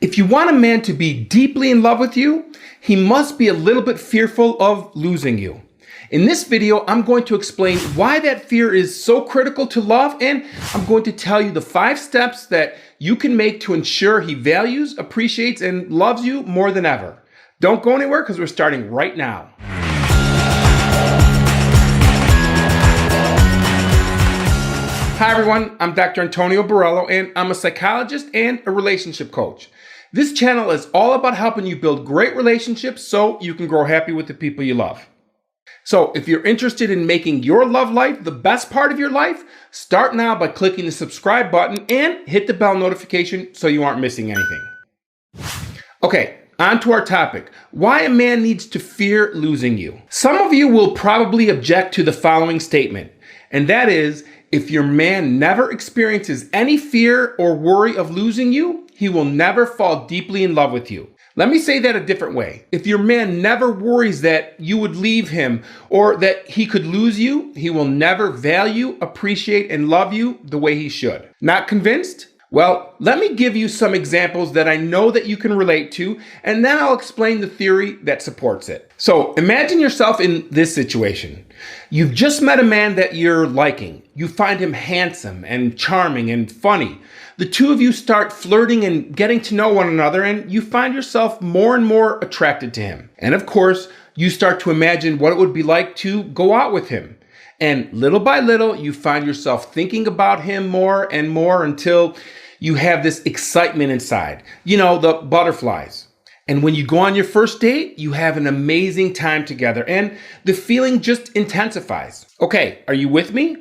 If you want a man to be deeply in love with you, he must be a little bit fearful of losing you. In this video, I'm going to explain why that fear is so critical to love, and I'm going to tell you the 5 steps that you can make to ensure he values, appreciates, and loves you more than ever. Don't go anywhere because we're starting right now. Hi everyone, I'm Dr. Antonio Borello, and I'm a psychologist and a relationship coach. This channel is all about helping you build great relationships so you can grow happy with the people you love. So if you're interested in making your love life the best part of your life, start now by clicking the subscribe button and hit the bell notification so you aren't missing anything. Okay, on to our topic, why a man needs to fear losing you. Some of you will probably object to the following statement, and that is, if your man never experiences any fear or worry of losing you, he will never fall deeply in love with you. Let me say that a different way. If your man never worries that you would leave him or that he could lose you, he will never value, appreciate, and love you the way he should. Not convinced? Well, let me give you some examples that I know that you can relate to, and then I'll explain the theory that supports it. So imagine yourself in this situation. You've just met a man that you're liking. You find him handsome and charming and funny. The two of you start flirting and getting to know one another, and you find yourself more and more attracted to him. And of course, you start to imagine what it would be like to go out with him. And little by little, you find yourself thinking about him more and more until you have this excitement inside. You know, the butterflies. And when you go on your first date, you have an amazing time together and the feeling just intensifies. Okay, are you with me?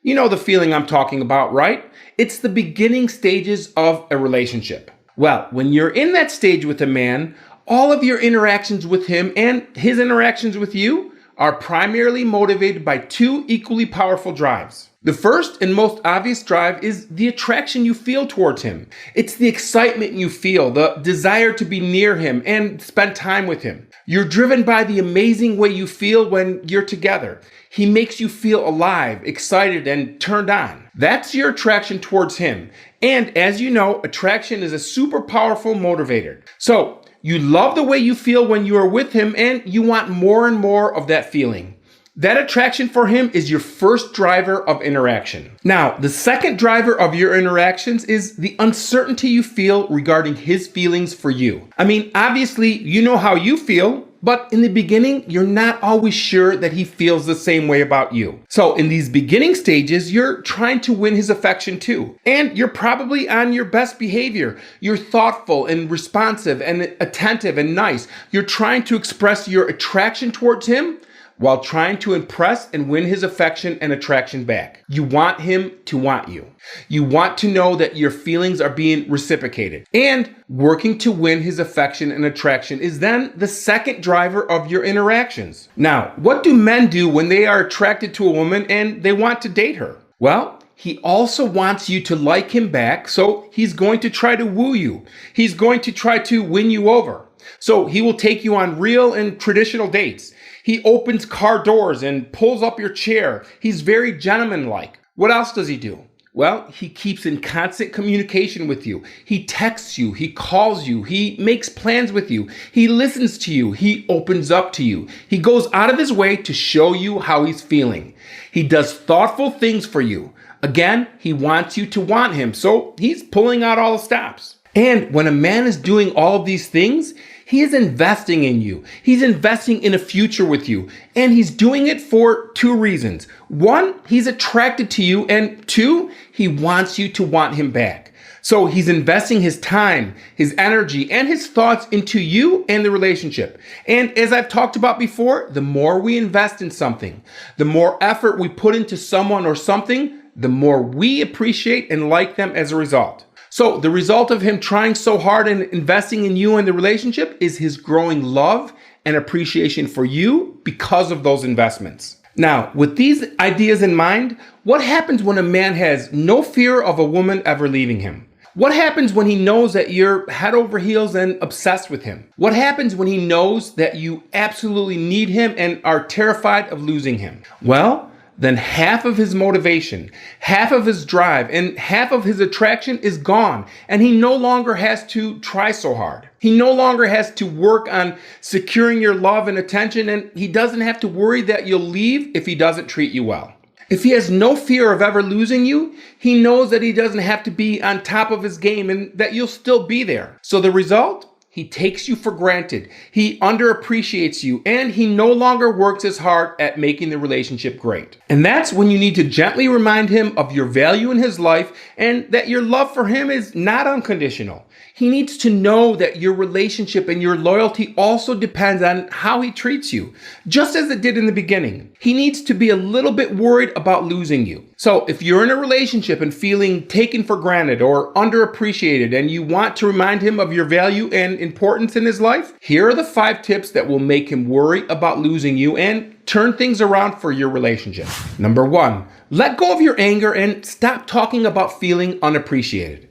You know the feeling I'm talking about, right? It's the beginning stages of a relationship. Well, when you're in that stage with a man, all of your interactions with him and his interactions with you are primarily motivated by 2 equally powerful drives. The first and most obvious drive is the attraction you feel towards him. It's the excitement you feel, the desire to be near him and spend time with him. You're driven by the amazing way you feel when you're together. He makes you feel alive, excited, and turned on. That's your attraction towards him. And as you know, attraction is a super powerful motivator. So you love the way you feel when you are with him, and you want more and more of that feeling. That attraction for him is your first driver of interaction. Now, the second driver of your interactions is the uncertainty you feel regarding his feelings for you. I mean, obviously, you know how you feel, but in the beginning, you're not always sure that he feels the same way about you. So in these beginning stages, you're trying to win his affection too. And you're probably on your best behavior. You're thoughtful and responsive and attentive and nice. You're trying to express your attraction towards him while trying to impress and win his affection and attraction back. You want him to want you. You want to know that your feelings are being reciprocated. And working to win his affection and attraction is then the second driver of your interactions. Now, what do men do when they are attracted to a woman and they want to date her? Well, he also wants you to like him back, so he's going to try to woo you. He's going to try to win you over. So he will take you on real and traditional dates. He opens car doors and pulls up your chair. He's very gentlemanlike. What else does he do? Well, he keeps in constant communication with you. He texts you. He calls you. He makes plans with you. He listens to you. He opens up to you. He goes out of his way to show you how he's feeling. He does thoughtful things for you. Again, he wants you to want him, so he's pulling out all the stops. And when a man is doing all of these things, he is investing in you. He's investing in a future with you. And he's doing it for 2 reasons. 1, he's attracted to you. And 2, he wants you to want him back. So he's investing his time, his energy, and his thoughts into you and the relationship. And as I've talked about before, the more we invest in something, the more effort we put into someone or something, the more we appreciate and like them as a result. So the result of him trying so hard and investing in you and the relationship is his growing love and appreciation for you because of those investments. Now, with these ideas in mind, what happens when a man has no fear of a woman ever leaving him? What happens when he knows that you're head over heels and obsessed with him? What happens when he knows that you absolutely need him and are terrified of losing him? Well, then half of his motivation, half of his drive, and half of his attraction is gone, and he no longer has to try so hard. He no longer has to work on securing your love and attention, and he doesn't have to worry that you'll leave if he doesn't treat you well. If he has no fear of ever losing you, he knows that he doesn't have to be on top of his game and that you'll still be there. So the result? He takes you for granted, he underappreciates you, and he no longer works as hard at making the relationship great. And that's when you need to gently remind him of your value in his life and that your love for him is not unconditional. He needs to know that your relationship and your loyalty also depends on how he treats you, just as it did in the beginning. He needs to be a little bit worried about losing you. So if you're in a relationship and feeling taken for granted or underappreciated and you want to remind him of your value and importance in his life, here are the 5 tips that will make him worry about losing you and turn things around for your relationship. Number 1, let go of your anger and stop talking about feeling unappreciated.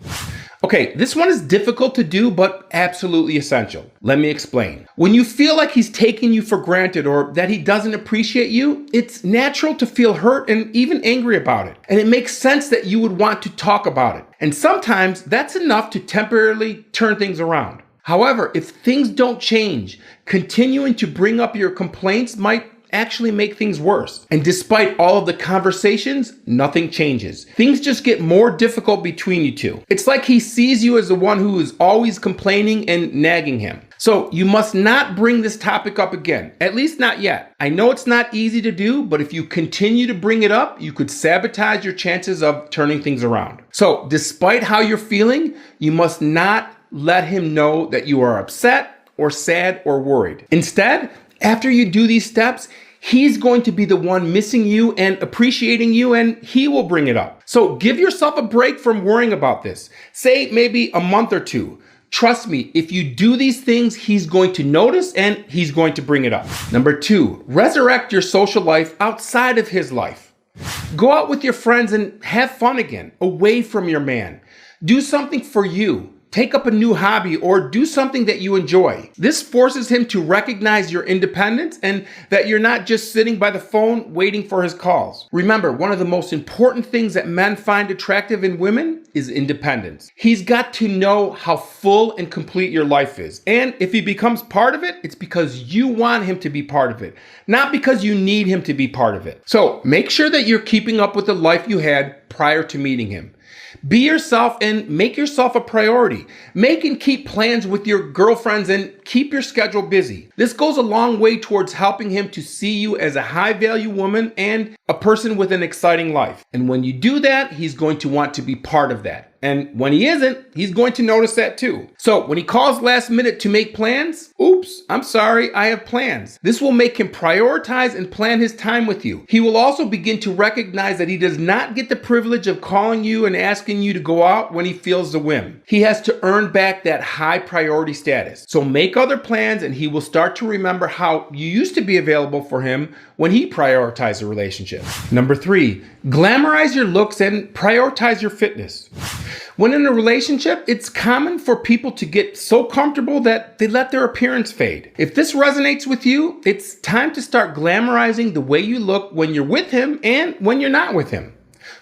Okay, this one is difficult to do, but absolutely essential. Let me explain. When you feel like he's taking you for granted or that he doesn't appreciate you, it's natural to feel hurt and even angry about it. And it makes sense that you would want to talk about it. And sometimes that's enough to temporarily turn things around. However, if things don't change, continuing to bring up your complaints might actually make things worse. And despite all of the conversations, nothing changes. Things just get more difficult between you two. It's like he sees you as the one who is always complaining and nagging him. So you must not bring this topic up again, at least not yet. I know it's not easy to do, but if you continue to bring it up, you could sabotage your chances of turning things around. So despite how you're feeling, you must not let him know that you are upset or sad or worried. Instead, after you do these steps, he's going to be the one missing you and appreciating you, and he will bring it up. So give yourself a break from worrying about this. Say maybe a month or 2. Trust me, if you do these things, he's going to notice and he's going to bring it up. Number 2, resurrect your social life outside of his life. Go out with your friends and have fun again, away from your man. Do something for you. Take up a new hobby or do something that you enjoy. This forces him to recognize your independence and that you're not just sitting by the phone waiting for his calls. Remember, one of the most important things that men find attractive in women is independence. He's got to know how full and complete your life is. And if he becomes part of it, it's because you want him to be part of it, not because you need him to be part of it. So make sure that you're keeping up with the life you had prior to meeting him. Be yourself and make yourself a priority. Make and keep plans with your girlfriends and keep your schedule busy. This goes a long way towards helping him to see you as a high-value woman and a person with an exciting life. And when you do that, he's going to want to be part of that. And when he isn't, he's going to notice that too. So when he calls last minute to make plans, oops, I'm sorry, I have plans. This will make him prioritize and plan his time with you. He will also begin to recognize that he does not get the privilege of calling you and asking you to go out when he feels the whim. He has to earn back that high priority status. So make other plans and he will start to remember how you used to be available for him when he prioritized a relationship. Number 3, glamorize your looks and prioritize your fitness. When in a relationship, it's common for people to get so comfortable that they let their appearance fade. If this resonates with you, it's time to start glamorizing the way you look when you're with him and when you're not with him.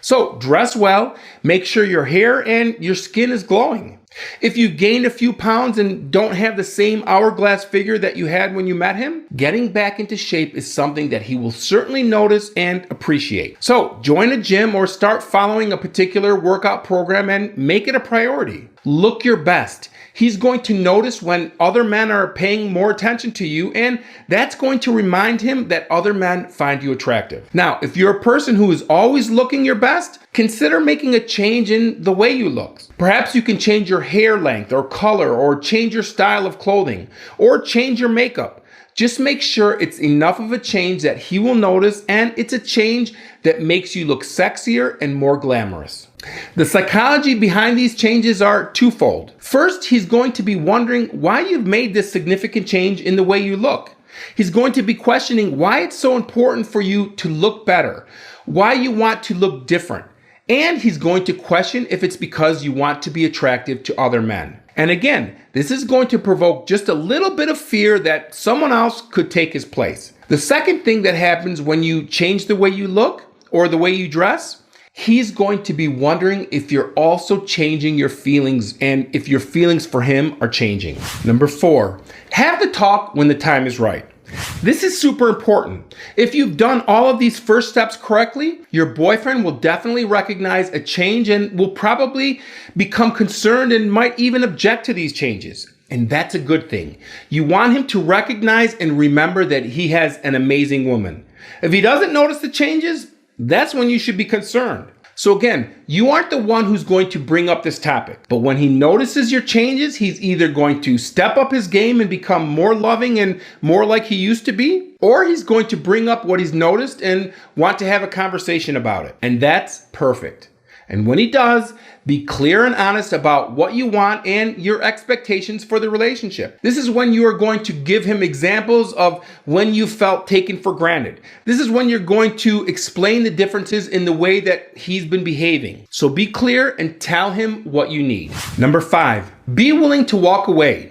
So dress well, make sure your hair and your skin is glowing. If you've gained a few pounds and don't have the same hourglass figure that you had when you met him, getting back into shape is something that he will certainly notice and appreciate. So join a gym or start following a particular workout program and make it a priority. Look your best. He's going to notice when other men are paying more attention to you, and that's going to remind him that other men find you attractive. Now, if you're a person who is always looking your best, consider making a change in the way you look. Perhaps you can change your hair length or color, or change your style of clothing, or change your makeup. Just make sure it's enough of a change that he will notice, and it's a change that makes you look sexier and more glamorous. The psychology behind these changes are twofold. First, he's going to be wondering why you've made this significant change in the way you look. He's going to be questioning why it's so important for you to look better, why you want to look different. And he's going to question if it's because you want to be attractive to other men. And again, this is going to provoke just a little bit of fear that someone else could take his place. The second thing that happens when you change the way you look, or the way you dress, he's going to be wondering if you're also changing your feelings and if your feelings for him are changing. Number 4, have the talk when the time is right. This is super important. If you've done all of these first steps correctly, your boyfriend will definitely recognize a change and will probably become concerned and might even object to these changes. And that's a good thing. You want him to recognize and remember that he has an amazing woman. If he doesn't notice the changes, that's when you should be concerned. So again, you aren't the one who's going to bring up this topic, but when he notices your changes, he's either going to step up his game and become more loving and more like he used to be, or he's going to bring up what he's noticed and want to have a conversation about it. And that's perfect. And when he does, be clear and honest about what you want and your expectations for the relationship. This is when you are going to give him examples of when you felt taken for granted. This is when you're going to explain the differences in the way that he's been behaving. So be clear and tell him what you need. Number 5, be willing to walk away.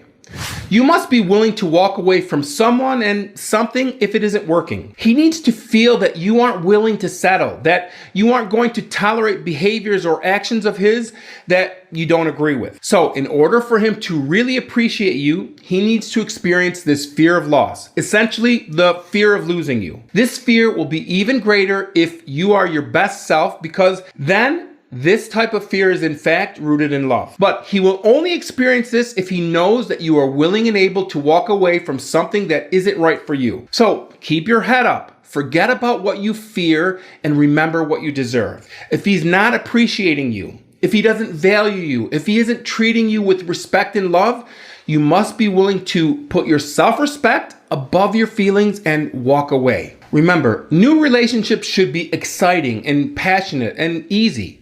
You must be willing to walk away from someone and something if it isn't working. He needs to feel that you aren't willing to settle, that you aren't going to tolerate behaviors or actions of his that you don't agree with. So in order for him to really appreciate you, he needs to experience this fear of loss, essentially the fear of losing you. This fear will be even greater if you are your best self, because then this type of fear is in fact rooted in love. But he will only experience this if he knows that you are willing and able to walk away from something that isn't right for you. So keep your head up. Forget about what you fear and remember what you deserve. If he's not appreciating you, if he doesn't value you, if he isn't treating you with respect and love, you must be willing to put your self-respect above your feelings and walk away. Remember, new relationships should be exciting and passionate and easy.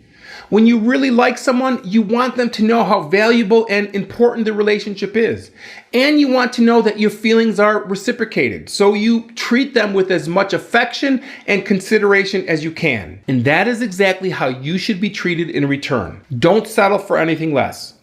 When you really like someone, you want them to know how valuable and important the relationship is. And you want to know that your feelings are reciprocated. So you treat them with as much affection and consideration as you can. And that is exactly how you should be treated in return. Don't settle for anything less.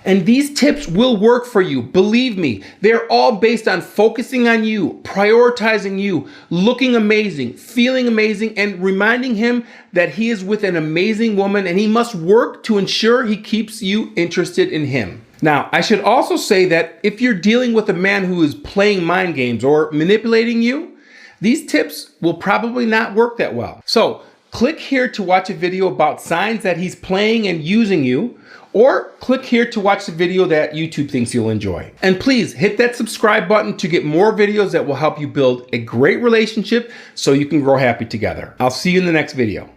And these tips will work for you. Believe me, they're all based on focusing on you, prioritizing you, looking amazing, feeling amazing, and reminding him that he is with an amazing woman and he must work to ensure he keeps you interested in him. Now, I should also say that if you're dealing with a man who is playing mind games or manipulating you, these tips will probably not work that well. So click here to watch a video about signs that he's playing and using you, or click here to watch the video that YouTube thinks you'll enjoy. And please hit that subscribe button to get more videos that will help you build a great relationship so you can grow happy together. I'll see you in the next video.